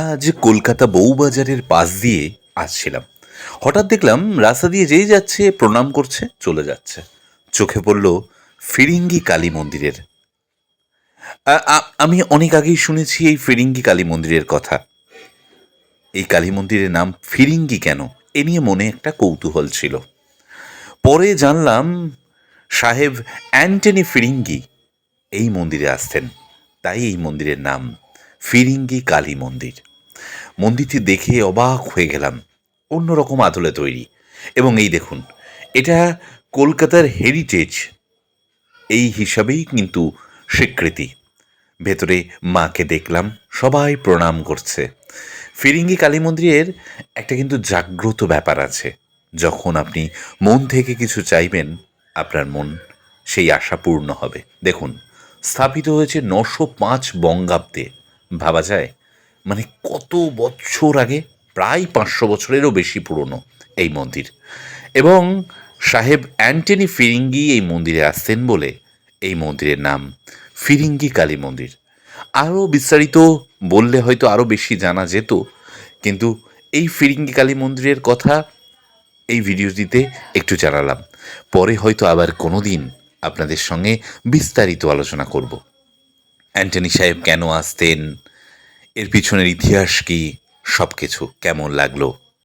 আজ কলকাতা বউবাজারের পাশ দিয়ে আসছিলাম। হঠাৎ দেখলাম রাস্তা দিয়ে যেই যাচ্ছে প্রণাম করছে চলে যাচ্ছে। চোখে পড়ল ফিরিঙ্গি কালী মন্দিরের। আমি অনেক আগেই শুনেছি এই ফিরিঙ্গি কালী মন্দিরের কথা। এই কালী মন্দিরের নাম ফিরিঙ্গি কেন, এ নিয়ে মনে একটা কৌতূহল ছিল। পরে জানলাম সাহেব অ্যান্টনি ফিরিঙ্গি এই মন্দিরে আসতেন, তাই এই মন্দিরের নাম ফিরিঙ্গি কালী মন্দির। মন্দিরটি দেখে অবাক হয়ে গেলাম, অন্যরকম আদলে তৈরি। এবং এই দেখুন, এটা কলকাতার হেরিটেজ এই হিসাবেই কিন্তু স্বীকৃতি। ভেতরে মাকে দেখলাম, সবাই প্রণাম করছে। ফিরিঙ্গি কালী মন্দিরের একটা কিন্তু জাগ্রত ব্যাপার আছে। যখন আপনি মন থেকে কিছু চাইবেন, আপনার মন সেই আশা পূর্ণ হবে। দেখুন, স্থাপিত হয়েছে 905 বঙ্গাব্দে। ভাবা যায়, মানে কত বছর আগে, প্রায় 500 বছরেরও বেশি পুরনো এই মন্দির। এবং সাহেব অ্যান্টনি ফিরিঙ্গি এই মন্দিরে আসতেন বলে এই মন্দিরের নাম ফিরিঙ্গি কালী মন্দির। আরও বিস্তারিত বললে হয়তো আরও বেশি জানা যেত, কিন্তু এই ফিরিঙ্গি কালী মন্দিরের কথা এই ভিডিওটিতে একটু জানালাম। পরে হয়তো আবার কোনো দিন আপনাদের সঙ্গে বিস্তারিত আলোচনা করব। অ্যান্টনি সাহেব কেন আসতেন, এর পিছনের ইতিহাস কী, সব কিছু কেমন লাগলো